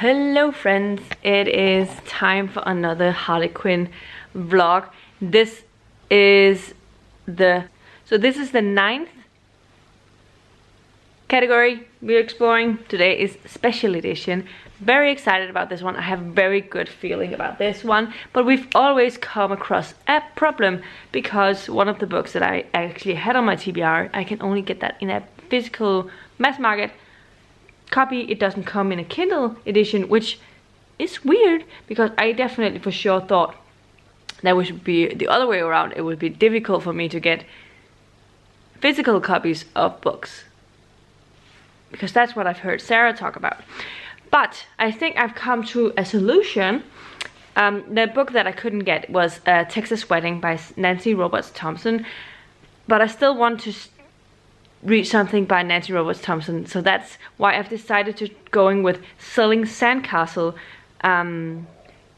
Hello friends, it is time for another Harley Quinn vlog. This is the ninth category we're exploring. Today is special edition. Very excited about this one. I have very good feeling about this one, but we've always come across a problem because one of the books that I actually had on my TBR, I can only get that in a physical mass market copy. It doesn't come in a Kindle edition, which is weird because I definitely for sure thought that would be the other way around. It would be difficult for me to get physical copies of books because that's what I've heard Sarah talk about. But I think I've come to a solution. The book that I couldn't get was Texas Wedding by Robards Thompson, but I still want to read something by Robards Thompson, so that's why I've decided to going with Selling Sandcastle,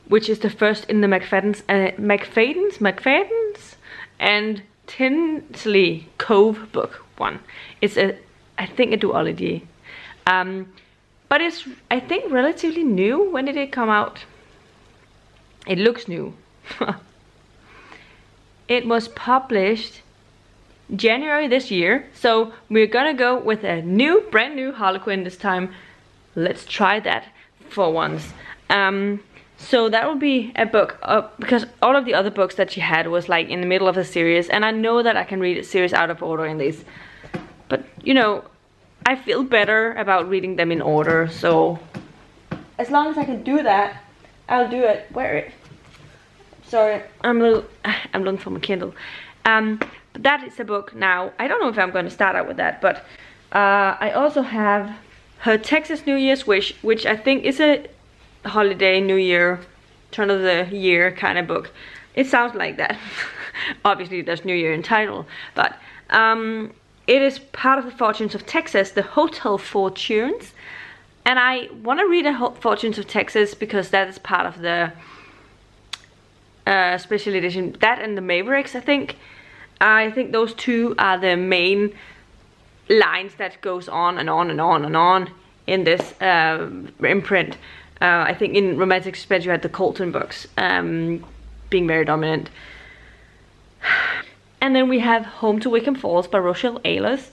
which is the first in the McFadden's and Tinsley Cove book one. It's I think a duology, but it's I think relatively new. When did it come out? It looks new. It was published January this year, so we're gonna go with a brand new Harley Quinn this time. Let's try that for once. So that will be a book because all of the other books that she had was like in the middle of a series, and I know that I can read a series out of order in these, but you know, I feel better about reading them in order, so as long as I can do that, I'll do it. Sorry, I'm looking for my Kindle. But that is a book now. I don't know if I'm going to start out with that, but I also have her Texas New Year's Wish, which I think is a holiday, New Year, turn of the year kind of book. It sounds like that. Obviously there's New Year in title, but it is part of the Fortunes of Texas, the Hotel Fortunes, and I want to read the Fortunes of Texas because that is part of the special edition. That and the Mavericks, I think those two are the main lines that goes on and on and on and on in this imprint. I think in Romantic Suspense you had the Colton books being very dominant. And then we have Home to Wickham Falls by Rochelle Alers,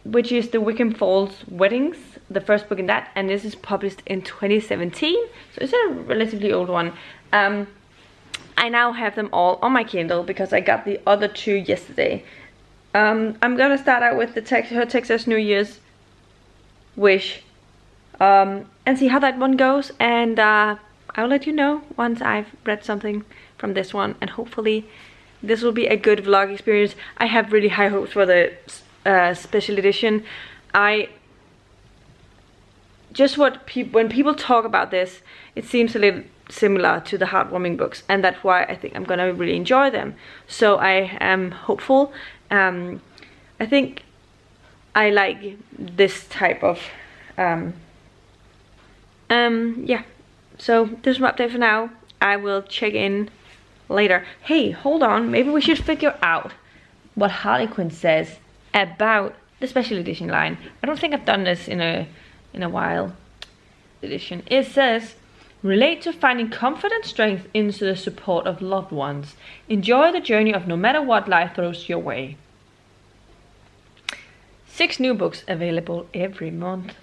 which is the Wickham Falls Weddings, the first book in that, and this is published in 2017, so it's a relatively old one. I now have them all on my Kindle because I got the other two yesterday. I'm gonna start out with her Texas New Year's Wish and see how that one goes, and I'll let you know once I've read something from this one, and hopefully this will be a good vlog experience. I have really high hopes for the special edition. When people talk about this, it seems a little similar to the heartwarming books, and that's why I think I'm gonna really enjoy them. So I am hopeful. I think I like this type of yeah. So this is my update for now. I will check in later. Hey, hold on, maybe we should figure out what Harley Quinn says about the special edition line. I don't think I've done this in a while. Edition. It says, relate to finding comfort and strength into the support of loved ones. Enjoy the journey of no matter what life throws your way. 6 new books available every month.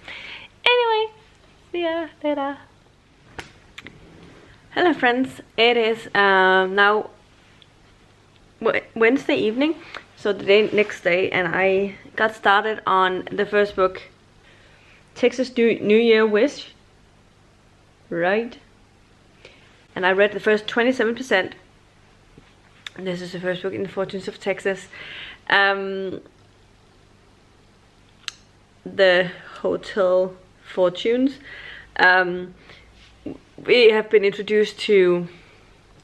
Anyway, see ya later. Hello friends, it is now Wednesday evening, so the next day, and I got started on the first book, Texas New Year Wish, right? And I read the first 27%. This is the first book in the Fortunes of Texas. The Hotel Fortunes. We have been introduced to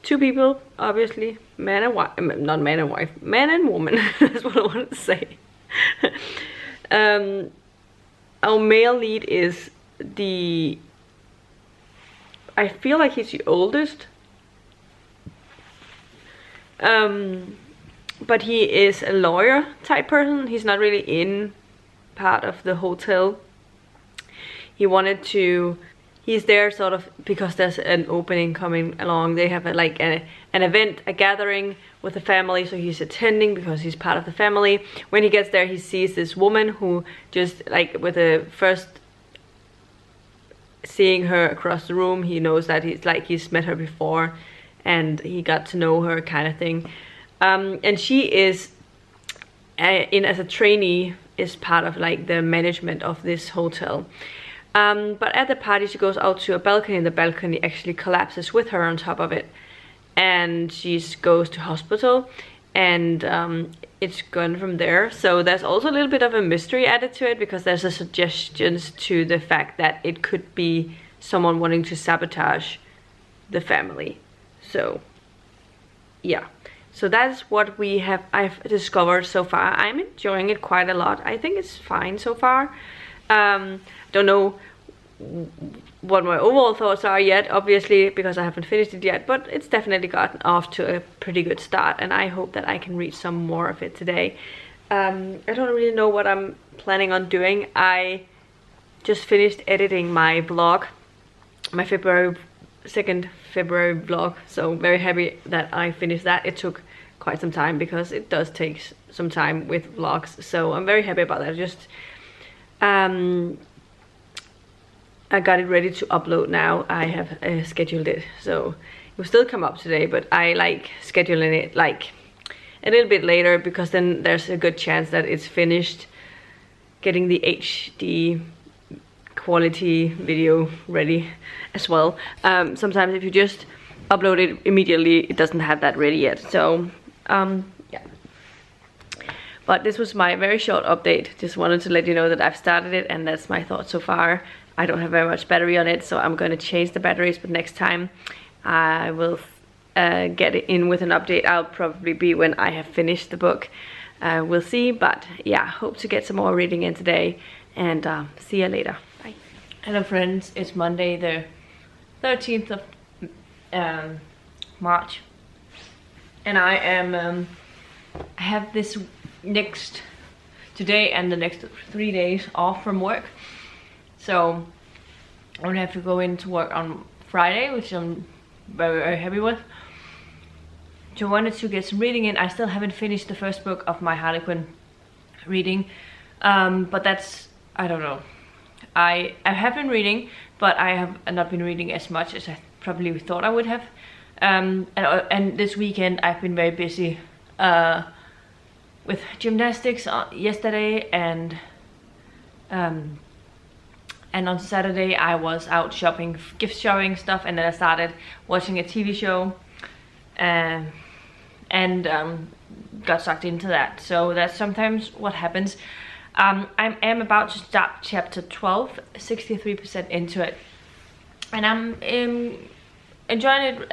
2 people, obviously, man and wife, not man and wife, man and woman. That's what I wanted to say. Our male lead is I feel like he's the oldest, but he is a lawyer type person. He's not really in part of the hotel. he wanted to, he's there sort of because there's an opening coming along. They have an event, a gathering with the family, so he's attending because he's part of the family. When he gets there, he sees this woman who just like with the first seeing her across the room, he knows that he's met her before and he got to know her kind of thing. And she is in as a trainee, is part of like the management of this hotel. But at the party she goes out to a balcony and the balcony actually collapses with her on top of it, and she goes to hospital, and it's gone from there. So there's also a little bit of a mystery added to it because there's a suggestions to the fact that it could be someone wanting to sabotage the family. So yeah, so that's what I've discovered so far. I'm enjoying it quite a lot. I think it's fine so far. Don't know what my overall thoughts are yet, obviously, because I haven't finished it yet, but it's definitely gotten off to a pretty good start, and I hope that I can read some more of it today. I don't really know what I'm planning on doing. I just finished editing my vlog, my 2nd February vlog, so very happy that I finished that. It took quite some time because it does take some time with vlogs, so I'm very happy about that. Just I got it ready to upload now. I have scheduled it, so it will still come up today, but I like scheduling it like a little bit later because then there's a good chance that it's finished getting the HD quality video ready as well. Sometimes if you just upload it immediately, it doesn't have that ready yet. So yeah, but this was my very short update. Just wanted to let you know that I've started it, and that's my thoughts so far. I don't have very much battery on it, so I'm going to change the batteries, but next time I will get it in with an update. I'll probably be when I have finished the book. We'll see, but yeah, hope to get some more reading in today, and see you later. Bye. Hello friends, it's Monday the 13th of March, and I am I have this today and the next 3 days off from work. So I only have to go into work on Friday, which I'm very, very happy with. So I wanted to get some reading in. I still haven't finished the first book of my Harlequin reading, but that's, I don't know. I have been reading, but I have not been reading as much as I probably thought I would have. And this weekend I've been very busy with gymnastics yesterday, and on Saturday I was out shopping, gift shopping stuff, and then I started watching a TV show and got sucked into that. So that's sometimes what happens. I am about to start chapter 12, 63% into it, and I'm enjoying it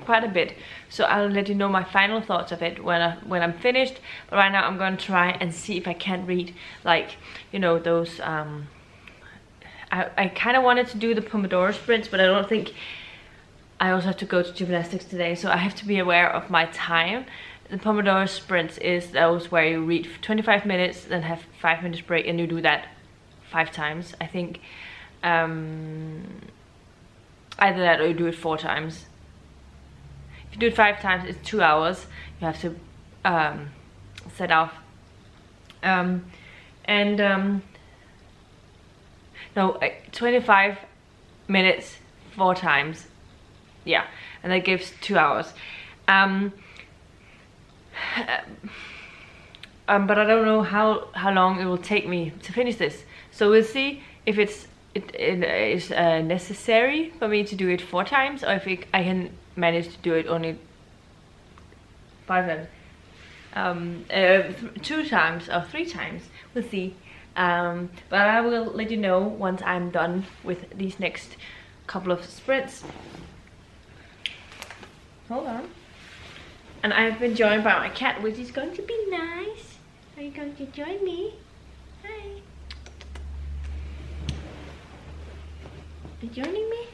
quite a bit. So I'll let you know my final thoughts of it when I'm finished. But right now I'm going to try and see if I can read, like, you know, those I kind of wanted to do the Pomodoro sprints, but I don't think, I also have to go to gymnastics today, so I have to be aware of my time. The Pomodoro sprints is those where you read for 25 minutes, then have 5 minutes break, and you do that 5 times. I think either that or you do it 4 times. If you do it 5 times, it's 2 hours. You have to set off. No, 25 minutes 4 times. Yeah, and that gives 2 hours. But I don't know how long it will take me to finish this. So we'll see if it is necessary for me to do it 4 times, or if I can manage to do it only 5 times. 2 times or 3 times. We'll see. But I will let you know once I'm done with these next couple of sprints. Hold on. And I've been joined by my cat, which is going to be nice. Are you going to join me? Hi. Are you joining me?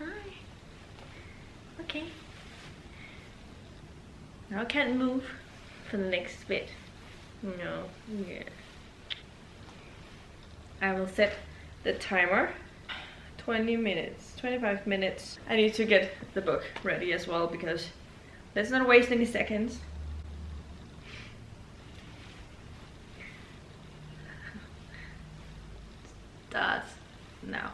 Hi. Okay. Now I can't move for the next bit. No. Yeah. I will set the timer. 20 minutes, 25 minutes. I need to get the book ready as well, because let's not waste any seconds. Start now.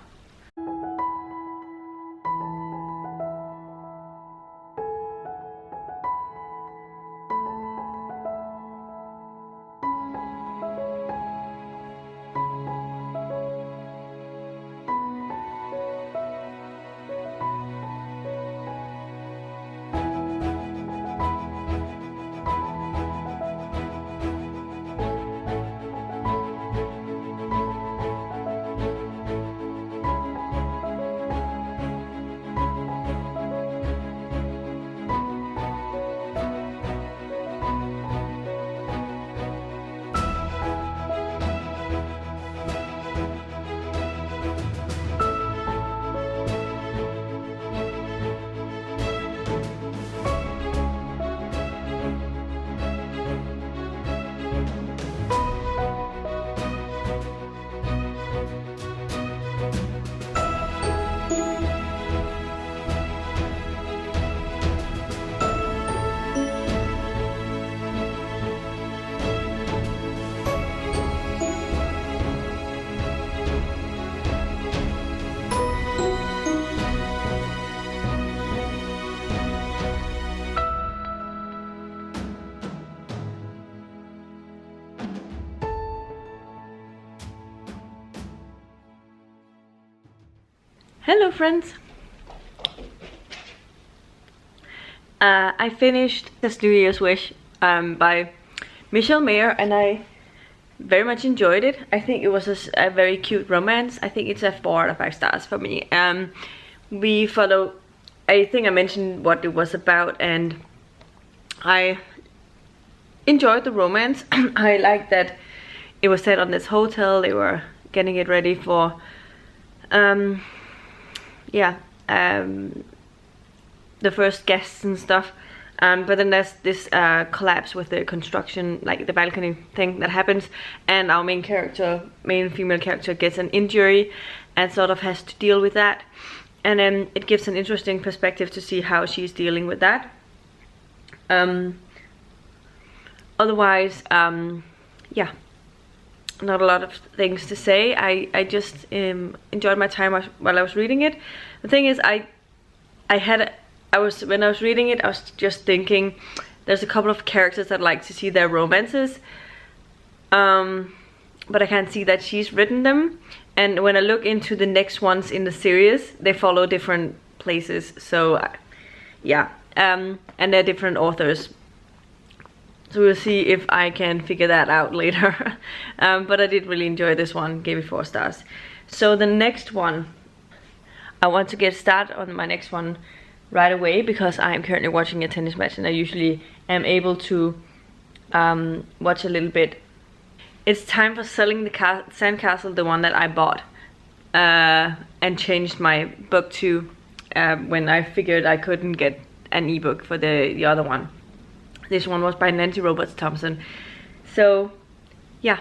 Hello friends! I finished The New Year's Wish by Michelle Mayer, and I very much enjoyed it. I think it was a very cute romance. I think it's a 4 out of 5 stars for me. We follow, I think I mentioned what it was about, and I enjoyed the romance. I liked that it was set on this hotel. They were getting it ready for the first guests and stuff, but then there's this collapse with the construction, like the balcony thing that happens, and our main female character gets an injury and sort of has to deal with that, and then it gives an interesting perspective to see how she's dealing with that. Otherwise, yeah, not a lot of things to say. I just enjoyed my time while I was reading it. The thing is, when I was reading it, I was just thinking there's a couple of characters I'd like to see their romances, but I can't see that she's written them. And when I look into the next ones in the series, they follow different places. So yeah, and they're different authors. So we'll see if I can figure that out later. But I did really enjoy this one, gave it 4 stars. So the next one, I want to get started on my next one right away, because I am currently watching a tennis match, and I usually am able to watch a little bit. It's time for selling the Sandcastle, the one that I bought, and changed my book to when I figured I couldn't get an ebook for the other one. This one was by Robards Thompson. So yeah,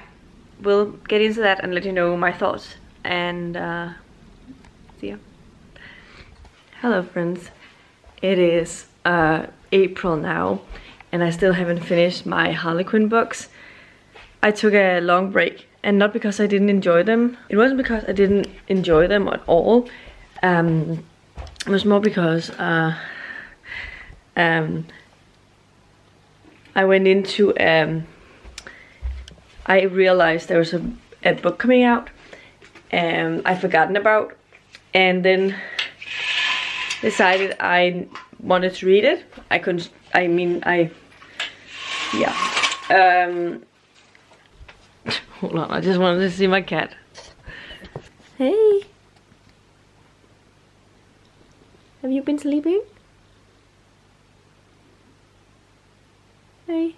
we'll get into that and let you know my thoughts, and see ya. Hello friends, it is April now, and I still haven't finished my Harlequin books. I took a long break, and not because I didn't enjoy them. It wasn't because I didn't enjoy them at all. It was more because I went into I realized there was a book coming out I'd forgotten about, and then decided I wanted to read it. Hold on, I just wanted to see my cat. Hey, have you been sleeping? Hey.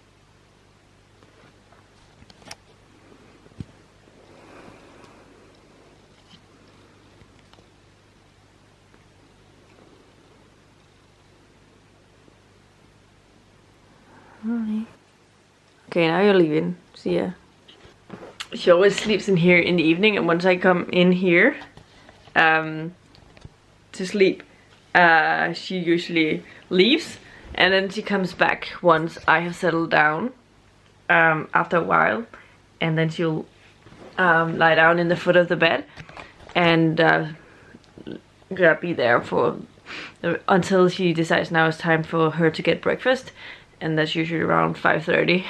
Hi. Okay, now you're leaving. See ya. she always sleeps in here in the evening, and once I come in here to sleep, she usually leaves, and then she comes back once I have settled down after a while, and then she'll lie down in the foot of the bed and be there for until she decides now it's time for her to get breakfast, and that's usually around 5:30.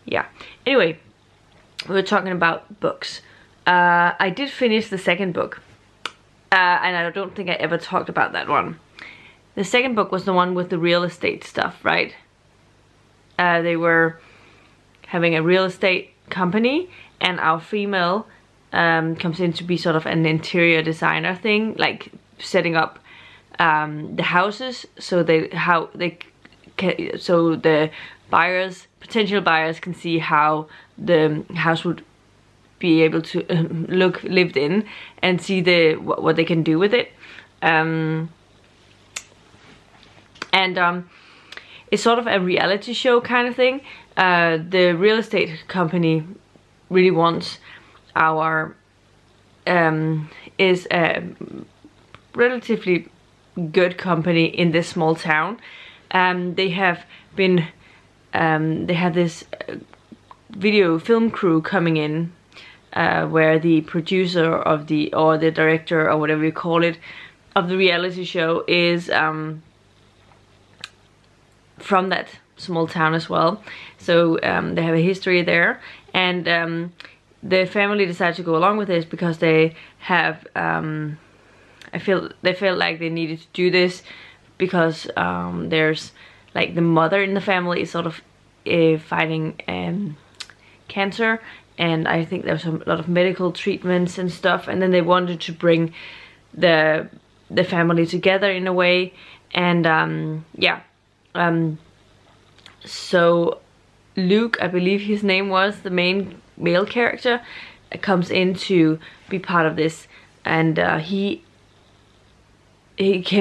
Yeah, anyway, we were talking about books. I did finish the second book, and I don't think I ever talked about that one. The second book was the one with the real estate stuff, right? They were having a real estate company, and our female comes in to be sort of an interior designer thing, like setting up the houses so the buyers, potential buyers, can see how the house would be able to look lived in, and see what they can do with it. It's sort of a reality show kind of thing. The real estate company really wants our is a relatively good company in this small town. They have been they have this video film crew coming in, where the producer of or the director, or whatever you call it, of the reality show is from that small town as well. So they have a history there, and the family decided to go along with this because they have they felt like they needed to do this because there's like the mother in the family is sort of fighting cancer, and I think there's a lot of medical treatments and stuff, and then they wanted to bring the family together in a way, and so Luke, I believe his name was, the main male character, comes in to be part of this, and he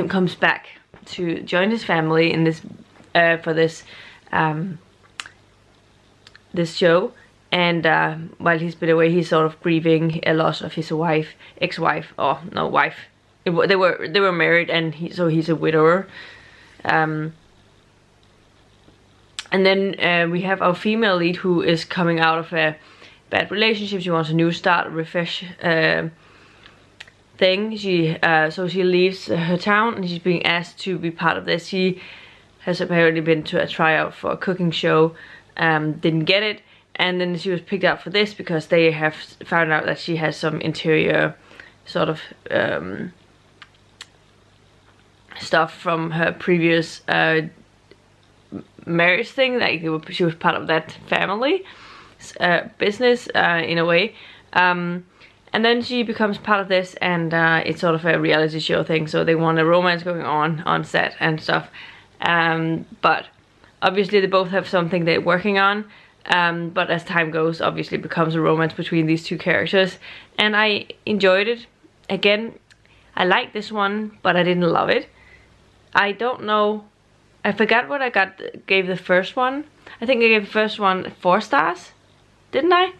comes back to join his family in this for this this show, and while he's been away, he's sort of grieving a loss of his ex-wife, or no wife. They were married, and he's a widower. And then we have our female lead, who is coming out of a bad relationship. She wants a new start, refresh thing. So she leaves her town, and she's being asked to be part of this. She has apparently been to a tryout for a cooking show, didn't get it, and then she was picked out for this because they have found out that she has some interior sort of stuff from her previous marriage thing, like she was part of that family business in a way, and then she becomes part of this, and it's sort of a reality show thing, so they want a romance going on set and stuff, but obviously they both have something they're working on, but as time goes, obviously it becomes a romance between these two characters, and I enjoyed it. Again, I liked this one, but I didn't love it. I don't know, I forgot what I gave the first one. I think I gave the first one 4 stars, didn't I?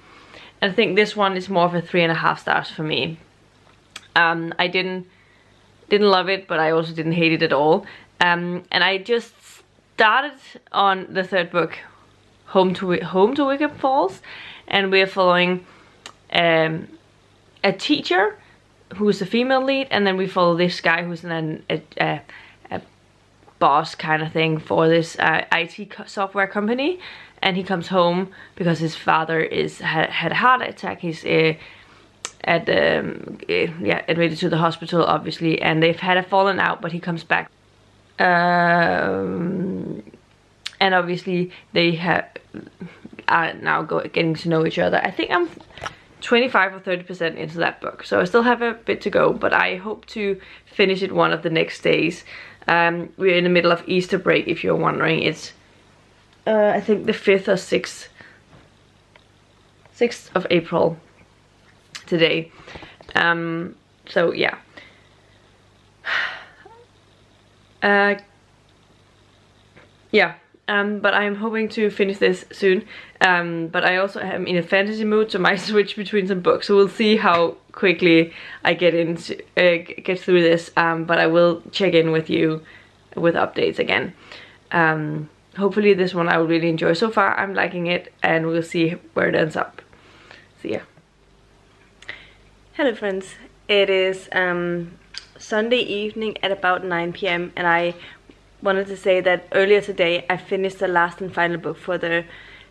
And I think this one is more of a 3.5 stars for me. I didn't love it, but I also didn't hate it at all. And I just started on the third book, Home to Wickham Falls, and we're following a teacher who's a female lead, and then we follow this guy who's a boss kind of thing for this IT software company, and he comes home because his father had a heart attack. He's admitted to the hospital, obviously, and they've had a falling out, but he comes back, and obviously they are now getting to know each other. I think I'm 25 or 30% into that book, so I still have a bit to go, but I hope to finish it one of the next days. We're in the middle of Easter break, if you're wondering. It's I think the 5th or 6th of April today. So yeah. Yeah, but I'm hoping to finish this soon. But I also am in a fantasy mood, so I might switch between some books. So we'll see how quickly I get through this. But I will check in with you with updates again. Hopefully this one I will really enjoy. So far I'm liking it, and we'll see where it ends up. See ya. Hello friends, it is Sunday evening at about 9 p.m. and I wanted to say that earlier today I finished the last and final book for the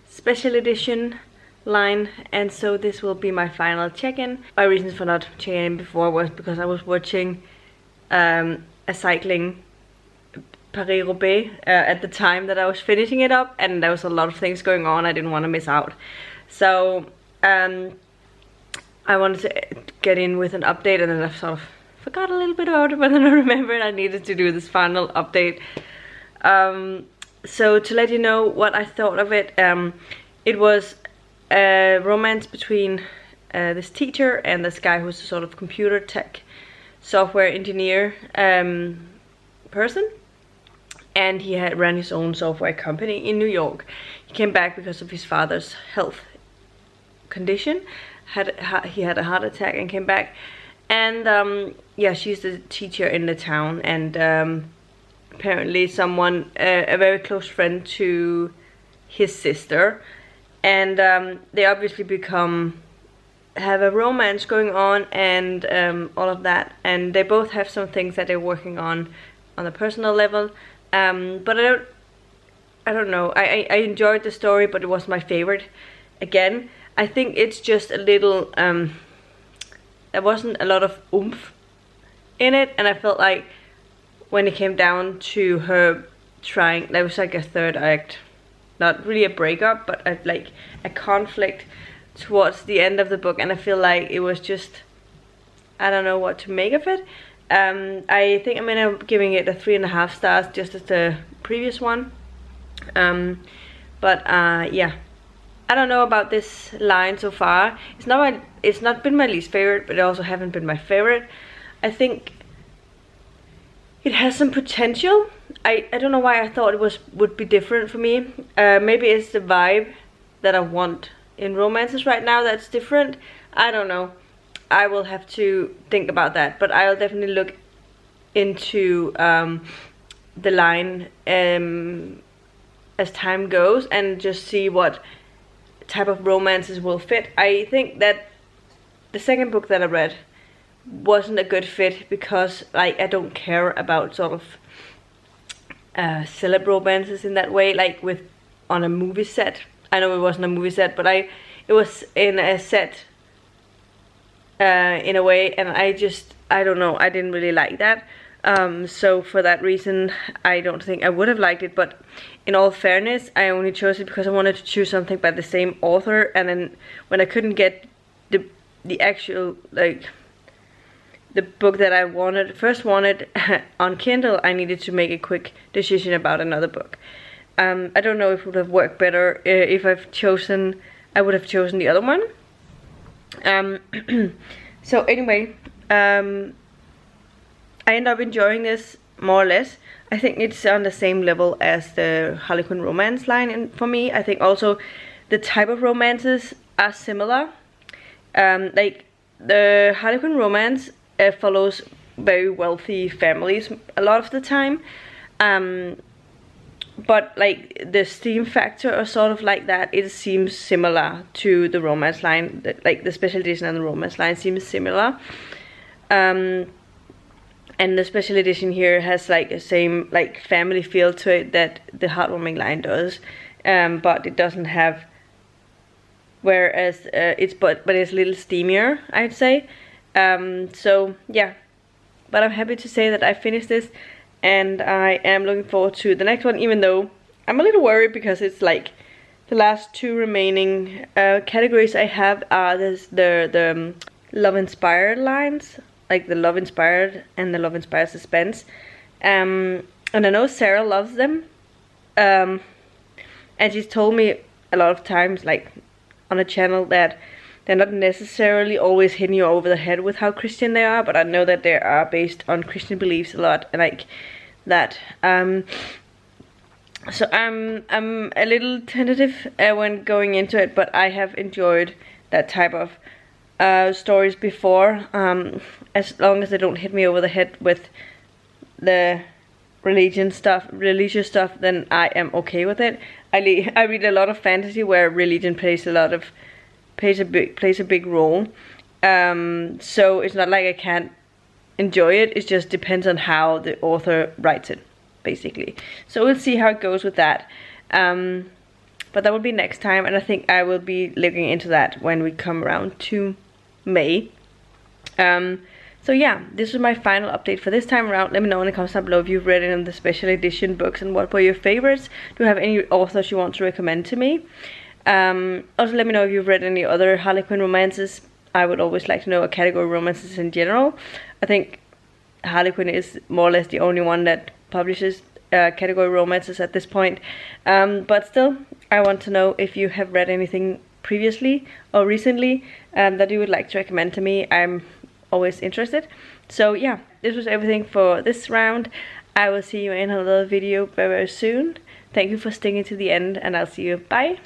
special edition line, and so this will be my final check-in. My reasons for not checking in before was because I was watching a cycling Paris-Roubaix at the time that I was finishing it up, and there was a lot of things going on I didn't want to miss out. So I wanted to get in with an update, and then I sort of forgot a little bit about it, but then I remembered I needed to do this final update. So to let you know what I thought of it, it was a romance between this teacher and this guy who's a sort of computer tech software engineer person. And he had ran his own software company in New York. He came back because of his father's health condition. He had a heart attack and came back. And yeah, she's the teacher in the town, and apparently someone, a very close friend to his sister. And they obviously have a romance going on, and all of that. And they both have some things that they're working on a personal level. But I don't know. I enjoyed the story, but it was my favorite. Again, I think it's just a little. There wasn't a lot of oomph in it, and I felt like when it came down to her trying, there was like a third act, not really a breakup, but like a conflict towards the end of the book, and I feel like it was just, I don't know what to make of it. I think I'm gonna giving it a 3.5 stars, just as the previous one. But yeah, I don't know about this line so far. It's not been my least favorite, but it also haven't been my favorite. I think it has some potential. I don't know why I thought it would be different for me. Maybe it's the vibe that I want in romances right now that's different. I don't know. I will have to think about that, but I'll definitely look into the line as time goes, and just see what type of romances will fit. I think that the second book that I read wasn't a good fit because like I don't care about sort of celeb romances in that way, like on a movie set. I know it wasn't a movie set, but it was in a set in a way, and I don't know, I didn't really like that. So for that reason I don't think I would have liked it, but in all fairness I only chose it because I wanted to choose something by the same author, and then when I couldn't get the actual, like, the book that I first wanted on Kindle, I needed to make a quick decision about another book. I don't know if it would have worked better if I would have chosen the other one. So anyway, I end up enjoying this more or less. I think it's on the same level as the Harlequin romance line, and for me I think also the type of romances are similar. Like the Harlequin romance follows very wealthy families a lot of the time, but like the steam factor or sort of like that, it seems similar to the romance line. Like the special edition and the romance line seems similar, and the special edition here has like a same like family feel to it that the heartwarming line does, but it doesn't have. Whereas it's a little steamier, I'd say. So yeah, but I'm happy to say that I finished this, and I am looking forward to the next one, even though I'm a little worried because it's like the last two remaining categories I have are the love inspired lines, like the love inspired and the love inspired suspense, and I know Sarah loves them, and she's told me a lot of times, like on a channel, that they're not necessarily always hitting you over the head with how Christian they are, but I know that they are based on Christian beliefs a lot, and like that. So I'm a little tentative when going into it, but I have enjoyed that type of stories before, as long as they don't hit me over the head with the religious stuff, then I am okay with it. I read a lot of fantasy where religion plays a big role. So it's not like I can't enjoy it. It just depends on how the author writes it, basically. So we'll see how it goes with that. But that will be next time, and I think I will be looking into that when we come around to May. So yeah, this was my final update for this time around. Let me know in the comments down below if you've read any of the special edition books and what were your favorites. Do you have any authors you want to recommend to me? Also let me know if you've read any other Harlequin romances. I would always like to know a category romances in general. I think Harlequin is more or less the only one that publishes category romances at this point. But still, I want to know if you have read anything previously or recently that you would like to recommend to me. I'm always interested. So yeah, this was everything for this round. I will see you in another video very soon. Thank you for sticking to the end, and I'll see you. Bye.